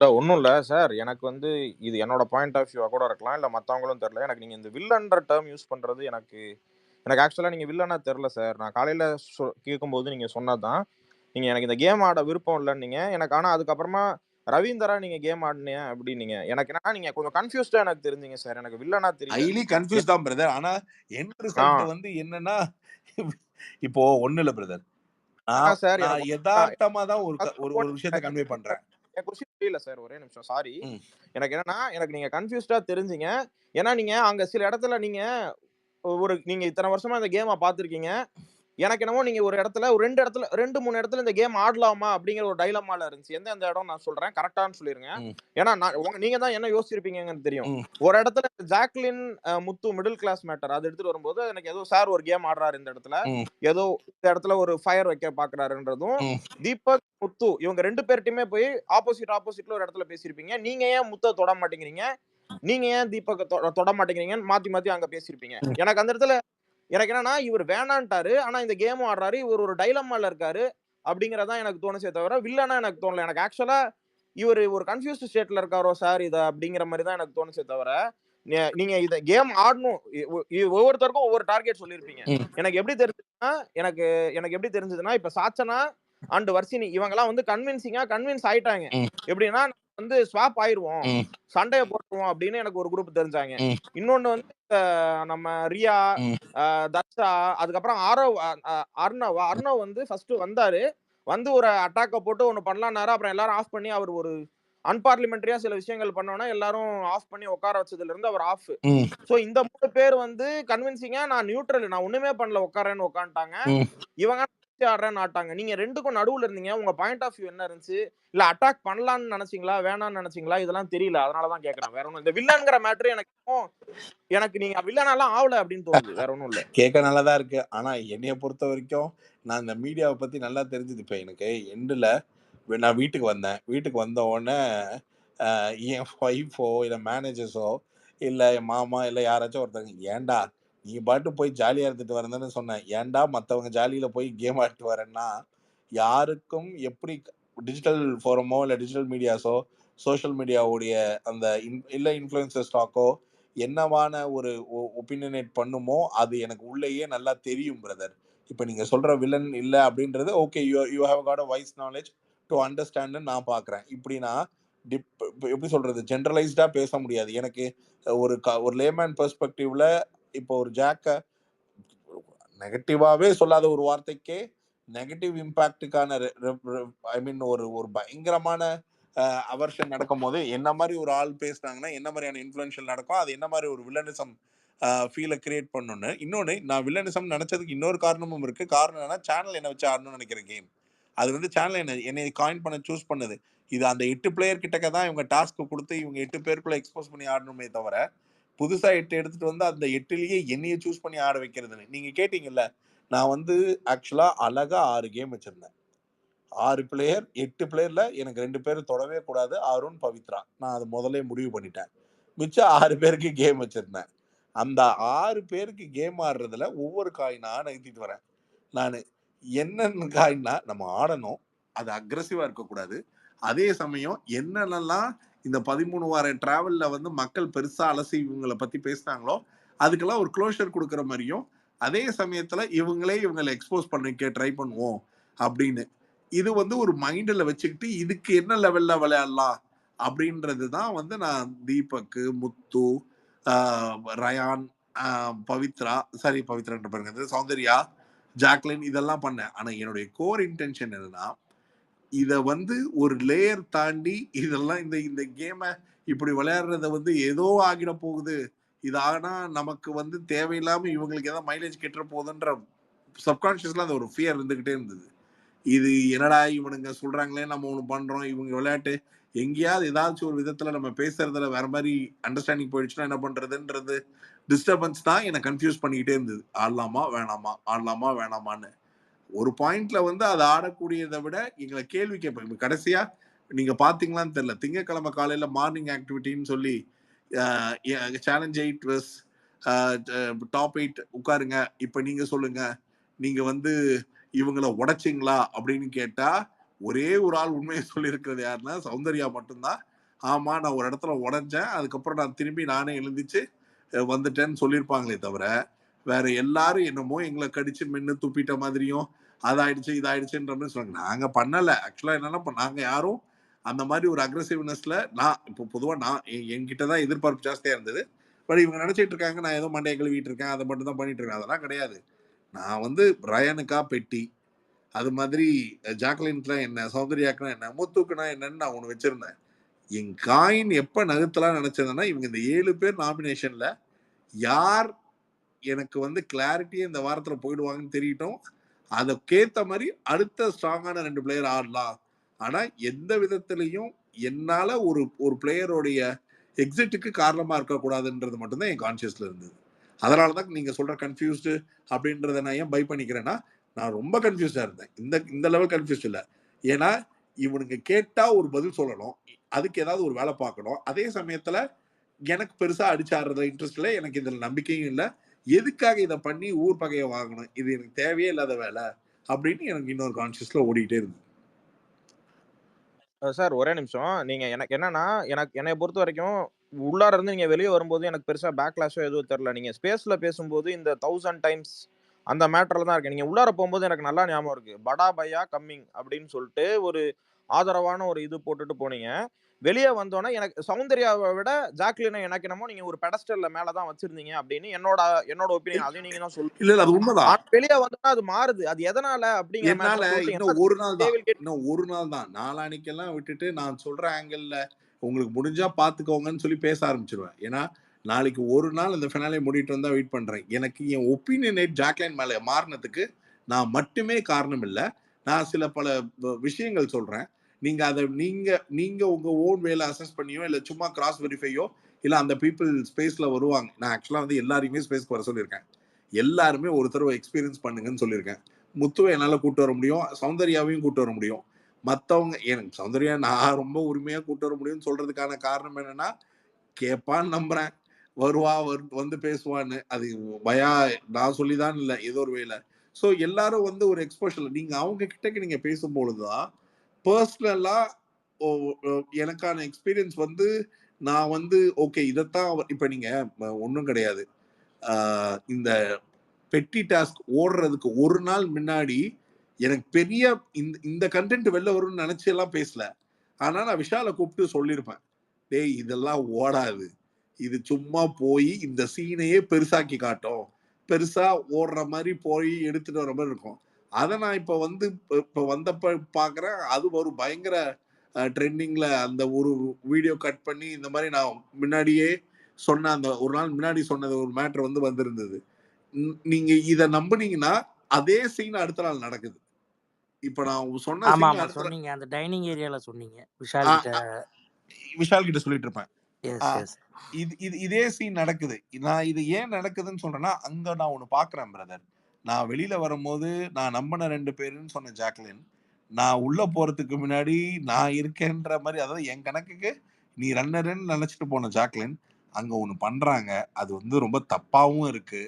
இல்ல ஒண்ணும் இல்ல சார். எனக்கு வந்து இது என்னோட பாயிண்ட் ஆஃப் வியூவா கூட இருக்கலாம். இல்ல மத்தவங்களும் தெரியல. எனக்கு நீங்க இந்த வில்லன்ற டெர்ம் யூஸ் பண்றது எனக்கு எனக்கு ஆக்சுவலா நீங்க வில்லனா தெரியல சார். நான் காலையில கேட்கும்போது நீங்க சொன்னது தான். நீங்க எனக்கு இந்த கேம் ஆட விருப்பம் இல்லன்னீங்க. எனக்கு ஆனா அதுக்கப்புறமா ரவீந்திரா நீங்க கேம் ஆடுனீங்க அப்டின்னீங்க. எனக்கு என்னன்னா நீங்க கொஞ்சம் கன்ஃப்யூஸ்டா எனக்கு தெரிஞ்சீங்க சார். எனக்கு வில்லனா தெரியல. ஹைலி கன்ஃப்யூஸ் தான் பிரதர். ஆனா எண்ட் ஆ. ரிசல்ட் வந்து என்னன்னா, இப்போ ஒண்ணும் இல்ல பிரதர். ஆனா நான் சார் நான் எனக்கு எதார்த்தமா தான் ஒரு ஃபர்ஸ்ட் ஒரு ஒரு விஷயத்த கன்வே பண்றேன். என் கொஸ்டின் புரியல சார். ஒரே நிமிஷம். சாரி. ம். எனக்கு என்னன்னா, எனக்கு நீங்க கன்ஃப்யூஸ்டா தெரிஞ்சீங்க. ஏன்னா நீங்க அங்க சில இடத்துல நீங்க நீங்க இத்தன வருஷமா இந்த கேம பார்த்திருக்கீங்க. எனக்கு என்னமோ நீங்க ஒரு இடத்துல ஒரு 2 இடத்துல 2, 3 இடத்துல இந்த கேம் ஆடலாமா? அப்படிங்கிற ஒரு டைலமால இருந்துச்சு. எந்தெந்த இடம் நான் சொல்றேன். கரெக்ட்டான்னு சொல்லிருங்க. ம். ஏன்னா நான் நீங்க தான் என்ன யோசிச்சிருப்பீங்கன்னு தெரியும். ம். ஒரு இடத்துல ஜாக்லின் முத்து மிடில் கிளாஸ் மேட்டர் அது எடுத்துட்டு வரும்போது எனக்கு ஏதோ சார் ஒரு கேம் ஆடுறாரு இந்த இடத்துல. ம். ஏதோ இந்த இடத்துல ஒரு ஃபயர் வைக்க பார்க்குறாருன்றதும், ம். தீபக், முத்து இவங்க 2 பேர்ட்டயுமே போய் ஆப்போசிட்ல ஒரு இடத்துல பேசியிருப்பீங்க. நீங்க ஏன் முத்த தொட மாட்டேங்கிறீங்க? நீங்க ஏன் தீபக்க தொட மாட்டேங்கிறீங்கன்னு மாத்தி மாத்தி அங்க பேசியிருப்பீங்க. ம். எனக்கு அந்த இடத்துல எனக்கு என்னன்னா, இவரு வேணான்ட்டாரு. ஆனா இந்த கேமும் ஆடுறாரு. இவரு ஒரு டைலமால இருக்காரு. அப்படிங்கிறது தான் எனக்கு தோணுச்சே தவிர, வில்லனா எனக்கு தோணல. எனக்கு ஆக்சுவலா இவரு ஒரு கன்ஃப்யூஸ்ட் ஸ்டேட்ல இருக்காரோ சார் இத அப்படிங்கிற மாரி தான் எனக்கு தோணுச்சே தவிர, நீங்க இத கேம் ஆடணும். ஒவ்வொருத்தருக்கும் ஒவ்வொரு டார்கெட் சொல்லியிருப்பீங்க. ம். எனக்கு எப்படி தெரிஞ்சதுன்னா, எனக்கு எனக்கு எப்படி தெரிஞ்சதுன்னா, இப்ப சாச்சனா அண்ட் வர்ஷினி இவங்கலாம் வந்து கன்வின்ஸ் ஆயிட்டாங்க. ம். எப்படின்னா வந்து ஸ்வாப் ஆயிருவோம். ம். சண்டைய போட்டுருவோம் அப்படின்னு எனக்கு ஒரு குரூப் தெரிஞ்சாங்க. ம். இன்னொன்னு வந்து நம்ம ரியா, ம். தர்ஷா, அதுக்கப்புறம் ஆரவ் அ அ அர்ணவ் வந்து ஃபர்ஸ்ட் வந்தாரு. வந்து ஒரு அட்டாக்க போட்டு ஒண்ணு பண்ணலாம்னாரு. அப்புறம் எல்லாரும் ஆஃப் பண்ணி அவர் ஒரு அன்பார்லிமென்டரியா சில விஷயங்கள் பண்ணோனே, எல்லாரும் ஆஃப் பண்ணி உட்கார வச்சதுல இருந்து அவர் ஆஃப். ம். சோ இந்த 3 பேர் வந்து கன்வின்சிங்கா நான் நியூட்ரல் நான் ஒண்ணுமே பண்ணல உட்கார்றேன்னு உட்கார்ந்துட்டாங்க. ம். இவங்க ஆடுறேன்னு ஆட்டாங்க. நீங்க 2க்கும் நடுவுல இருந்தீங்க. உங்க பாயிண்ட் ஆஃப் வியூ என்ன இருந்துச்சு? இல்ல அட்டாக் பண்ணலாம்னு நெனச்சீங்களா? வேணாம்னு நெனச்சீங்களா? இதெல்லாம் தெரியல. அதனால தான் கேட்கிறேன். வேற ஒண்ணும் இந்த வில்லன்ங்கிற மேட்டர் எனக்கு நீங்க வில்லனாலாம் ஆவல அப்படின்னு தோணுது. வேற ஒண்ணும் இல்ல. கேட்க நல்லா தான் இருக்கு. ஆனா என்னைய பொறுத்தவரைக்கும், நான் இந்த மீடியாவ பத்தி நல்லா தெரிஞ்சது. இப்ப எனக்கு எண்டுல நான் வீட்டுக்கு வந்தேன். வீட்டுக்கு வந்த உடனே என் ஒய்ஃபோ, இல்ல மேனேஜர்ஸோ, இல்ல என் மாமா, இல்ல யாராச்சும் ஒருத்தங்க, "ஏன்டா நீ பாட்டுக்கு போய் ஜாலியா இருந்துட்டு வரேன் தானே சொன்னேன். ஏன்டா மத்தவங்க ஜாலியில போய் கேம் ஆடிட்டு வரேன்னா?" யாருக்கும் எப்படி டிஜிட்டல் ஃபோரமோ, இல்ல டிஜிட்டல் மீடியாஸோ, சோசியல் மீடியாவுடைய அந்த இல்ல இன்ஃப்ளூயன்சர் ஸ்டாக்கோ என்னவான ஒரு ஒபினியனேட் பண்ணுமோ, அது எனக்கு உள்ளேயே நல்லா தெரியும் பிரதர். இப்ப நீங்க சொல்ற வில்லன் இல்ல அப்படின்றது okay. You you have got a wise knowledge to அண்டர்ஸ்டாண்ட்ன்னு நான் பார்க்குறேன். இப்படி நான் எப்படி சொல்றது? ஜெனரலைஸ்டா பேச முடியாது. எனக்கு ஒரு லேமேன் பெர்ஸ்பெக்டிவ்ல இப்போ ஒரு ஜாக்க நெகட்டிவாவே சொல்லாத ஒரு வார்த்தைக்கே நெகட்டிவ் இம்பாக்ட்டுக்கான ஐ மீன் ஒரு ஒரு பயங்கரமான அவர்ஷன் நடக்கும்போது என்ன மாதிரி ஒரு ஆள் பேசுனாங்கன்னா என்ன மாதிரியான இன்ஃப்ளூயன்ஷியல் நடக்கும், அது என்ன மாதிரி ஒரு வில்லனிசம் ஃபீலை கிரியேட் பண்ணணும்னு. இன்னொன்று, நான் வில்லனிசம் நினைச்சதுக்கு இன்னொரு காரணமும் இருக்கு. காரணம் என்னன்னா, சேனல் என்ன வச்சு ஆடணும்னு நினைக்கிற கேம் அது வந்து சேனல் என்னை காயின் பண்ண சூஸ் பண்ணுது. இது அந்த 8 பிளேயர் கிட்டக்க தான் இவங்க டாஸ்க் கொடுத்து இவங்க 8 பேருக்குள்ள எக்ஸ்போஸ் பண்ணி ஆடணுமே தவிர, புதுசா 8 எடுத்துட்டு வந்து அந்த 8லயே என்னைய சூஸ் பண்ணி ஆட வைக்கிறதுன்னு. நீங்க கேட்டீங்கல்ல, நான் வந்து ஆக்சுவலா அழகா 6 கேம் வச்சிருந்தேன். 6 பிளேயர், 8 பிளேயர்ல எனக்கு 2 பேரும் தொடவே கூடாது. அருண், பவித்ரா. நான் அத முதல்லயே முடிவு பண்ணிட்டேன். மிச்சம் 6 பேருக்கு கேம் வச்சிருந்தேன். அந்த 6 பேருக்கு கேம் ஆடுறதுல ஒவ்வொரு காயினா நகர்த்திட்டு வரேன். நானு என்னென்ன காயின்னா, நம்ம ஆடணும். அது அக்ரெசிவா இருக்கக்கூடாது. அதே சமயம் என்னென்னலாம் இந்த 13 வார டிராவல்ல வந்து மக்கள் பெருசா அலசி இவங்கள பத்தி பேசினாங்களோ, அதுக்கெல்லாம் ஒரு குளோஷர் குடுக்குற மாரியும், அதே சமயத்துல இவங்கள எக்ஸ்போஸ் பண்ணிக்க ட்ரை பண்ணுவோம் அப்படின்னு. இது வந்து ஒரு மைண்ட்ல வச்சுக்கிட்டு, இதுக்கு என்ன லெவல்ல விளையாடலாம் அப்படின்றது தான் வந்து நான் தீபக்கு, முத்து, ஆ ரயான், ஆ பவித்ரா, சாரி பவித்ரான்ற பாருங்க, சௌந்தர்யா, ஜாக்லின் இதெல்லாம் பண்ணேன். ஆனா என்னுடைய கோர் இன்டென்ஷன் என்னன்னா, இத வந்து ஒரு லேயர் தாண்டி இதெல்லாம் இந்த இந்த கேம இப்படி விளையாடுறத வந்து ஏதோ ஆகிட போகுது. இது ஆனா நமக்கு வந்து தேவையில்லாம இவங்களுக்கு ஏதாவது மைலேஜ் கெட்டுற போகுதுன்ற சப்கான்ஷியஸ்ல அந்த ஒரு ஃபியர் இருந்துகிட்டே இருந்தது. இது என்னடா இவனுங்க சொல்றாங்களே நம்ம ஒண்ணு பண்றோம். இவங்க விளையாட்டு எங்கேயாவது ஏதாச்சும் ஒரு விதத்துல நம்ம பேசுறதுல வேற மாரி அண்டர்ஸ்டாண்டிங் போயிடுச்சுன்னா என்ன பண்றதுன்றது டிஸ்டர்பன்ஸ் தான் என்ன கன்ஃப்யூஸ் பண்ணிக்கிட்டே இருந்தது. ஆடலாமா? வேணாமா? ஆடலாமா? வேணாமான்னு. ஒரு பாயிண்ட்ல வந்து அத ஆடக்கூடியத விட எங்கள கேள்வி கேட்பாங்க. இப்ப கடைசியா நீங்க பார்த்தீங்களான்னு தெரியல. திங்கட்கிழமை காலையில மார்னிங் ஆக்டிவிட்டின்னு சொல்லி a challenge 8 Yves a top 8 உட்காருங்க. இப்ப நீங்க சொல்லுங்க. நீங்க வந்து இவங்கள உடைச்சீங்களா? அப்படின்னு கேட்டா, ஒரே ஒரு ஆள் உண்மைய சொல்லியிருக்கிறது யாருன்னா, சௌந்தர்யா மட்டும் தான். ஆமா நான் ஒரு இடத்துல உடைஞ்சேன். அதுக்கப்புறம் நான் திரும்பி நானே எழுந்திருச்சு வந்துட்டேன்னு சொல்லியிருப்பாங்களே தவிர, வேற எல்லாரும் என்னமோ எங்கள கடிச்சு மென்னு துப்பிட்ட மாதிரியும், அதாயிடுச்சு, இதாயிடுச்சுன்ற மாரி சொன்னாங்க. நாங்க பண்ணல. ஆக்சுவலா என்னன்னா, நாங்க யாரும் அந்த மாரி ஒரு அக்ரெசிவ்னஸ்ல நான் இப்போ பொதுவா நான் என்கிட்ட தான் எதிர்பார்ப்பு ஜாஸ்தியா இருந்தது. பட் இவங்க நெனச்சுட்டு இருக்காங்க, நான் ஏதோ மண்டைய கழுவிட்டு இருக்கேன். அத மட்டும் தான் பண்ணிட்டு இருக்கேன். அதெல்லாம் கிடையாது. நான் வந்து ரயானுக்கா பெட்டி. அது மாதிரி ஜாக்லின்க்குலாம் என்ன, சௌந்தர்யாக்குனா என்ன, முத்துக்குனா என்னன்னு நான் ஒண்ணு வச்சிருந்தேன். என் காயின் எப்ப நகர்த்தலாம்னு நினைச்சதுன்னா, இவங்க இந்த 7 பேர் நாமினேஷன்ல யார் எனக்கு வந்து கிளாரிட்டியா இந்த வாரத்துல போயிடுவாங்கன்னு தெரியட்டும். அதுக்கேத்த மாரி அடுத்த ஸ்ட்ராங்கான 2 பிளேயர் ஆடலாம். ஆனா, எந்த விதத்திலயும் என்னால ஒரு ஒரு பிளேயருடைய எக்ஸிட்டுக்கு காரணமா இருக்கக்கூடாதுன்றது மட்டும் தான் என் கான்ஷியஸ்ல இருந்தது. அதனால தான் நீங்க சொல்ற கன்ஃப்யூஸ்டு அப்படின்றத நான் ஏன் பை பண்ணிக்கிறேன்னா, நான் ரொம்ப கன்ஃப்யூஸ்டா இருந்தேன். இந்த இந்த லெவல் கன்ஃப்யூஸ்ட் இல்ல. ஏன்னா, இவனுங்க கேட்டா ஒரு பதில் சொல்லணும். அதுக்கு ஏதாவது ஒரு வேலை பார்க்கணும். அதே சமயத்துல எனக்கு பெருசா அடிச்சு ஆடுறதுல இன்ட்ரெஸ்ட் இல்ல. எனக்கு இதுல நம்பிக்கையும் இல்ல. எதுக்காக இத பண்ணி ஊர் பகைய வாங்கணும்? இது எனக்கு தேவையே இல்லாத வேலை. அப்படின்னு எனக்கு இன்னொரு கான்ஷியஸ்ல ஓடிட்டே இருந்தது. சார் ஒரே நிமிஷம். நீங்க எனக்கு என்னன்னா, என்னைய பொறுத்தவரைக்கும், உள்ளார இருந்து நீங்க வெளிய வரும்போது எனக்கு பெருசா பேக்லாஷோ எதுவும் தெரியல. நீங்க ஸ்பேஸ்ல பேசும்போது இந்த 1000 டைம்ஸ் அந்த மேட்டர்ல தான் இருக்கேன். நீங்க உள்ளார போம்போது எனக்கு நல்லா ஞாபகம் இருக்கு. "படா பையா கம்மிங்" அப்படின்னு சொல்ட்டு ஒரு ஆதரவான ஒரு இது போட்டுட்டு போனீங்க. வெளிய வந்தோனே எனக்கு சௌந்தர்யாவ விட ஜாக்லின எனக்கு என்னமோ நீங்க ஒரு பெடஸ்டல்ல மேல தான் வச்சிருந்தீங்க அப்படின்னு என்னோட என்னோட ஒப்பீனியன். அதையும் நீங்க தான் சொல்லணும். இல்ல, இல்ல. அது உண்மதான். ஆனா வெளிய வந்தோனே அது மாறுது. அது எதனால அப்படிங்கிற என்னால மேட்டர சொல்ட்டீங்கன்னா, இன்னும் அது 1 நாள் தே தான். வில் கெட் இன்னும் 1 நாள் தான். நாளான்னைக்கெல்லாம் விட்டுட்டு நான் சொல்ற ஆங்கிள்ல உங்களுக்கு முடிஞ்சா பார்த்துக்கோங்கன்னு சொல்லி பேச ஆரம்பிச்சுருவேன். ஏன்னா, நாளைக்கு 1 நாள் இந்த ஃபினாலே முடிட்டு வந்தா வெயிட் பண்றேன். எனக்கு என் ஒப்பீனியனேட் ஜாக்லைன் மேல மாறுனதுக்கு நான் மட்டுமே காரணம் இல்ல. நான் சில பல விஷயங்கள் சொல்றேன். நீங்க அத நீங்க நீங்க உங்க ஓன் வேல அசஸ் பண்ணியோ, இல்ல சும்மா கிராஸ் வெரிஃபையோ, இல்ல அந்த பீப்பிள் ஸ்பேஸ்ல வருவாங்க. நான் ஆக்சுவலா வந்து எல்லாரையுமே ஸ்பேஸ்க்கு வர சொல்லியிருக்கேன். எல்லாருமே ஒரு தடவ எக்ஸ்பீரியன்ஸ் பண்ணுங்கன்னு சொல்லியிருக்கேன். முத்துவ என்னால கூட்டு வர முடியும். சௌந்தர்யாவையும் கூட்டு வர முடியும். மத்தவங்க எனக்கு சௌந்தர்யா நான் ரொம்ப உரிமையா கூட்டு வர முடியும்னு சொல்றதுக்கான காரணம் என்னன்னா, கேட்பான்னு நம்புறேன். வருவா வந்து பேசுவான்னு. அது பயா நான் சொல்லி தான் இல்ல. ஏதோ ஒரு வேல. ஸோ எல்லாரும் வந்து ஒரு எக்ஸ்போஷர்ல நீங்க அவங்க கிட்டக்க நீங்க பேசும்பொழுது தான், பெர்சனலா ஒ ஒ எனக்கான எக்ஸ்பீரியன்ஸ் வந்து நான் வந்து ஓகே இதத்தான் இப்ப நீங்க ஒண்ணும் கிடையாது. ஆ இந்த பெட்டி டாஸ்க் ஓடுறதுக்கு ஒரு நாள் முன்னாடி எனக்கு பெரிய இந்த இந்த கண்டென்ட் வெளில வரும்னு நினைச்சு எல்லாம் பேசல. ஆனா நான் விஷால கூப்பிட்டு சொல்லியிருப்பேன். டேய் இதெல்லாம் ஓடாது. இது சும்மா போய் இந்த சீனையே பெருசாக்கி காட்டும். பெருசா ஓடுற மாரி போய் எடுத்துட்டு வர மாரி இருக்கும். அத நான் இப்ப வந்து இப்ப வந்தப்ப பார்க்குறேன். அது ஒரு பயங்கர ட்ரெண்டிங்ல அந்த ஒரு வீடியோ கட் பண்ணி இந்த மாரி நான் முன்னாடியே சொன்ன அந்த ஒரு நாள் முன்னாடி சொன்னது ஒரு மேட்டர் வந்து வந்திருந்தது. நீங்க இத நம்புனீங்கன்னா, அதே சீன் அடுத்த நாள் நடக்குது. இப்ப நான் சொன்ன ஆமா, சீன் ஆமா. அடுத்த சொன்னீங்க. அந்த டைனிங் ஏரியால சொன்னீங்க. ஆ விஷால் கிட்ட. அ விஷால் கிட்ட சொல்லிட்டு இருப்பேன். ஆ எஸ், எஸ். இதே சீன் நடக்குது. நான் இது ஏன் நடக்குதுன்னு சொல்றேன்னா, அங்க நான் ஒண்ணு பார்க்குறேன் பிரதர். நான் வெளியில வரும்போது, நான் நம்புன 2 பேருன்னு சொன்ன ஜாக்லின், நான் உள்ள போறதுக்கு முன்னாடி நான் இருக்கேன்ற மாரி அதாவது என் கணக்குக்கு நீ ரன்னர்ன்னு நெனச்சுட்டு போன ஜாக்லின், அங்க ஒண்ணு பண்றாங்க. அது வந்து ரொம்ப தப்பாவும் இருக்கு.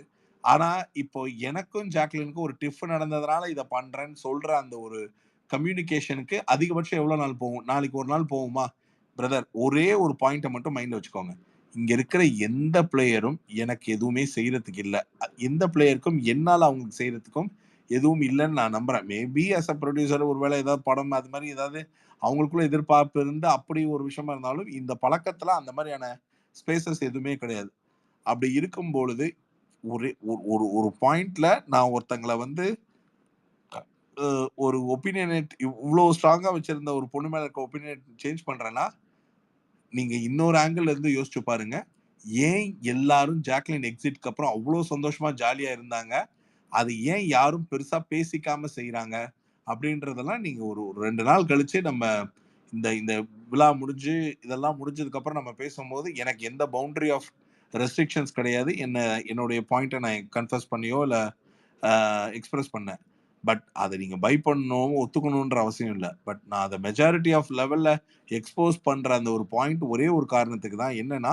ஆனா, இப்போ எனக்கும் ஜாக்லினுக்கும் ஒரு டிஃப் நடந்ததுனால இத பண்றேன்னு சொல்ற அந்த ஒரு கம்யூனிகேஷனுக்கு அதிகபட்சம் எவ்வளோ நாள் போகும்? நாளைக்கு ஒரு நாள் போகுமா? பிரதர் ஒரே ஒரு பாயிண்ட்ட மட்டும் மைண்ட்ல வச்சுக்கோங்க. இங்க இருக்கிற எந்த பிளேயரும் எனக்கு எதுவுமே செய்றதுக்கு இல்ல. எந்த பிளேயருக்கும் என்னால அவங்களுக்கு செய்றதுக்கும் எதுவும் இல்லன்னு நான் நம்புறேன். மேபி ஆஸ் அ புரொடியூசர் ஒருவேளை ஏதாவது படம் அது மாரி ஏதாவது அவங்களுக்குள்ள எதிர்பார்ப்பு இருந்து அப்படி ஒரு விஷயமா இருந்தாலும், இந்த பழக்கத்துல அந்த மாரியான ஸ்பேஸஸ் எதுவுமே கிடையாது. அப்படி இருக்கும் பொழுது, ஒரே ஒரு ஒரு ஒரு பாயிண்ட்ல நான் ஒருத்தங்கள வந்து அ ஒரு ஒபினியனேட் இவ்ளோ ஸ்ட்ராங்கா வச்சிருந்த ஒரு பொண்ணு மேல இருக்க ஒபினியன் சேஞ்ச் பண்றேன்னா, நீங்க இன்னொரு ஆங்கிள்ல இருந்து யோசிச்சு பாருங்க. ஏன் எல்லாரும் ஜாக்லின் எக்ஸிட்க்கு அப்புறம் அவ்ளோ சந்தோஷமா, ஜாலியா இருந்தாங்க? அது ஏன் யாரும் பெருசா பேசிக்காம செய்றாங்க? அப்படின்றதெல்லாம் நீங்க ஒரு 2 நாள் கழிச்சு நம்ம இந்த இந்த விழா முடிஞ்சு, இதெல்லாம் முடிஞ்சதுக்கு அப்புறம் நம்ம பேசும்போது, எனக்கு எந்த பவுண்டரி ஆஃப் ரெஸ்ட்ரிக்ஷன்ஸ் கிடையாது. என்னுடைய பாயிண்ட்ட நான் கன்ஃபஸ் பண்ணியோ, இல்ல எக்ஸ்பிரஸ் பண்ணேன். பட் அத நீங்க பை பண்ணணும், ஒத்துக்கணுன்ற அவசியம் இல்ல. பட் நான் அத மெஜாரிட்டி ஆஃப் லெவல்ல எக்ஸ்போஸ் பண்ற அந்த ஒரு பாயிண்ட் ஒரே ஒரு காரணத்துக்கு தான். என்னன்னா,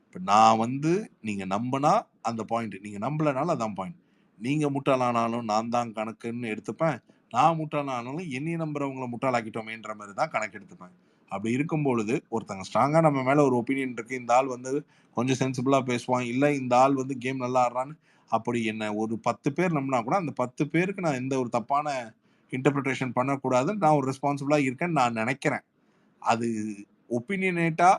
இப்ப நான் வந்து நீங்க நம்புனா அந்த பாயிண்ட். நீங்க நம்பலனாலும் அதான் பாயிண்ட். நீங்க முட்டாளானாலும் நான் தான் கணக்குன்னு எடுத்துப்பேன். நான் முட்டாளானாலும் என்னைய நம்புறவங்கள முட்டாளாக்கிட்டோமேன்ற மாரி தான் கணக்கு எடுத்துப்பேன். அப்படி இருக்கும் பொழுது ஒருத்தங்க ஸ்ட்ராங்கா நம்ம மேல ஒரு ஒப்பீனியன் இருக்கு, இந்த ஆள் வந்து கொஞ்சம் சென்சிபிளா பேசுவான், இல்ல இந்த ஆள் வந்து கேம் நல்லா ஆடுறான்னு அப்படி என்ன ஒரு 10 பேர் நம்பினா கூட அந்த 10 பேருக்கு நான் எந்த ஒரு தப்பான இன்டர்பிரிட்டேஷன் பண்ணக்கூடாதுன்னு நான் ஒரு ரெஸ்பான்சிபிளா இருக்கேன்னு நான் நினைக்கிறேன். அது ஒப்பீனியனேட்டா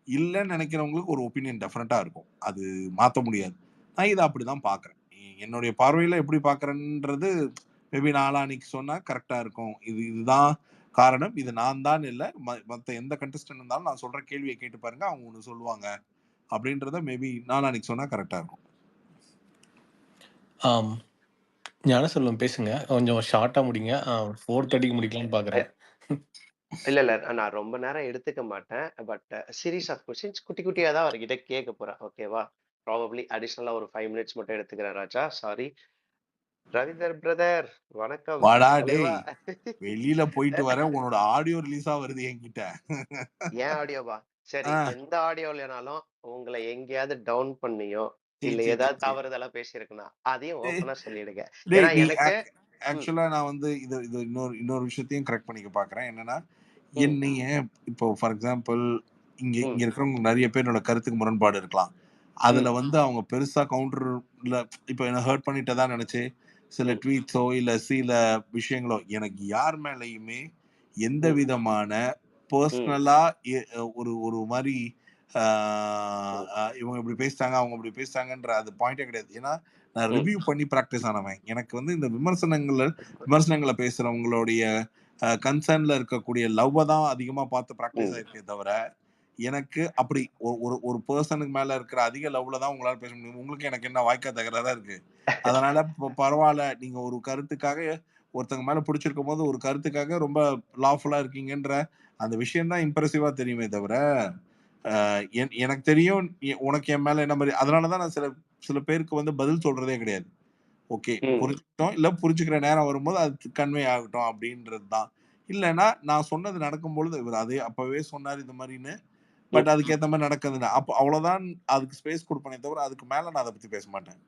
இல்லைன்னு நினைக்கிறவங்களுக்கு ஒரு ஒப்பீனியன் டெஃபினட்டா இருக்கும். அது மாத்த முடியாது. நான் இதை அப்படிதான் பார்க்கறேன். என்னுடைய பார்வையில எப்படி பார்க்கறேன்றது மேபி நாளான்னைக்கு சொன்னா கரெக்டா இருக்கும். இதுதான் காரணம். இது நான் தான் இல்ல. மத்த எந்த கண்டெஸ்டன்ட் இருந்தாலும் நான் சொல்ற கேள்வியை கேட்டு பாருங்க. அவங்க ஒண்ணு சொல்லுவாங்க. அப்படின்றத மேபி நாளான்னைக்கு சொன்னா கரெக்டா இருக்கும். ஆம். ஞானசெல்வம் பேசுங்க. கொஞ்சம் ஷார்ட்டா முடிங்க. 4:30க்கு முடிக்கலாம்னு பார்க்குறேன். இல்ல, இல்ல. நான் ரொம்ப நேரம் எடுத்துக்க மாட்டேன். பட் சீரிஸ் ஆஃப் கொஸ்டின்ஸ் குட்டி குட்டியா தான் அவர்கிட்ட கேட்க போறேன். ஓகேவா? ப்ராபப்ளி அடிஷனலா ஒரு 5 மினிட்ஸ் மட்டும் எடுத்துக்கிறேன் ராஜா. சாரி. ரவீந்தர் பிரதர் வணக்கம். வாடா தலைவா. டேய். வெளியில போயிட்டு வரேன். உன்னோட ஆடியோ ரிலீஸா வருது என்கிட்ட. ஏன் ஆடியோவா? சரி, ஆ. எந்த ஆடியோ இல்லனாலும் உங்களை எங்கேயாவது டவுன் பண்ணியோ, இல்ல சரி, ஏதாவது சரி. தவறுதலா பேசியிருக்கேனா, அதையும் டேய், ஓப்பனா சொல்லிடுங்க. டேய் ஏன்னா நீ எனக்கு ஆக்சுவலா நான் வந்து இது இது இன்னொரு விஷயத்தையும் கரெக்ட் பண்ணிக்க பார்க்கிறேன். என்னன்னா, ம், என்னைய இப்போ ஃபார் எக்ஸாம்பிள் இங்க ம், இங்க இருக்கிறவங்க நிறைய பேரோட கருத்துக்கு முரண்பாடு இருக்கலாம். அதுல ம், வந்து அவங்க பெருசா கவுண்டர்ல இப்போ என்ன ஹர்ட் பண்ணிட்டதா நினைச்சு சில ம், ட்வீட்ஸோ இல்ல சில விஷயங்களோ எனக்கு யார் மேலயுமே எந்த ம், விதமான ம், பர்சனலா ஒரு ஒரு மாதிரி ம், இவங்க இப்படி பேசிட்டாங்க அவங்க இப்படி பேசிட்டாங்கன்ற அது பாயிண்டே கிடையாது. ஏன்னா நான் ம், ரிவ்யூ பண்ணி ப்ராக்டிஸ் ஆனவன். எனக்கு வந்து இந்த விமர்சனங்களை பேசுறவங்களுடைய கன்சர்ன்ல இருக்கக்கூடிய லவ்வை தான் அதிகமா பார்த்து ப்ராக்டிஸ் ம். ஆயிருக்கே தவிர எனக்கு அப்படி ஒரு ஒரு பர்சனுக்கு மேல இருக்கிற அதிக லவ்ல தான் உங்களால பேச முடியும். உங்களுக்கு எனக்கு என்ன வாய்க்கா தகராறா இருக்கு. அதனால பரவாயில்ல, நீங்க ஒரு கருத்துக்காக ஒருத்தங்க மேல பிடிச்சிருக்கும் போது ஒரு கருத்துக்காக ரொம்ப லாஃபுல்லா இருக்கீங்கன்ற அந்த விஷயம் தான் இம்ப்ரெசிவா தெரியுமே தவிர எனக்கு தெரியும் உனக்கு என் மேல என்ன மாதிரி. அதனாலதான் நான் சில சில பேருக்கு வந்து பதில் சொல்றதே கிடையாது. ஓகே, ம். புரிஞ்சுக்கிட்டோம். இல்ல புரிஞ்சுக்கிற நேரம் வரும்போது அது கன்வே ஆகட்டும் அப்படின்றது தான். இல்லைன்னா நான் சொன்னது நடக்கும்பொழுது இவர் அதே அப்பவே சொன்னாரு இது மாதிரின்னு. பட் ம். அதுக்கேத்த மாதிரி நடக்குதுன்னு அப்போ அவ்வளவுதான். அதுக்கு ஸ்பேஸ் கொடுப்பனே தவிர அதுக்கு மேல நான் அதை பத்தி பேச மாட்டேன்.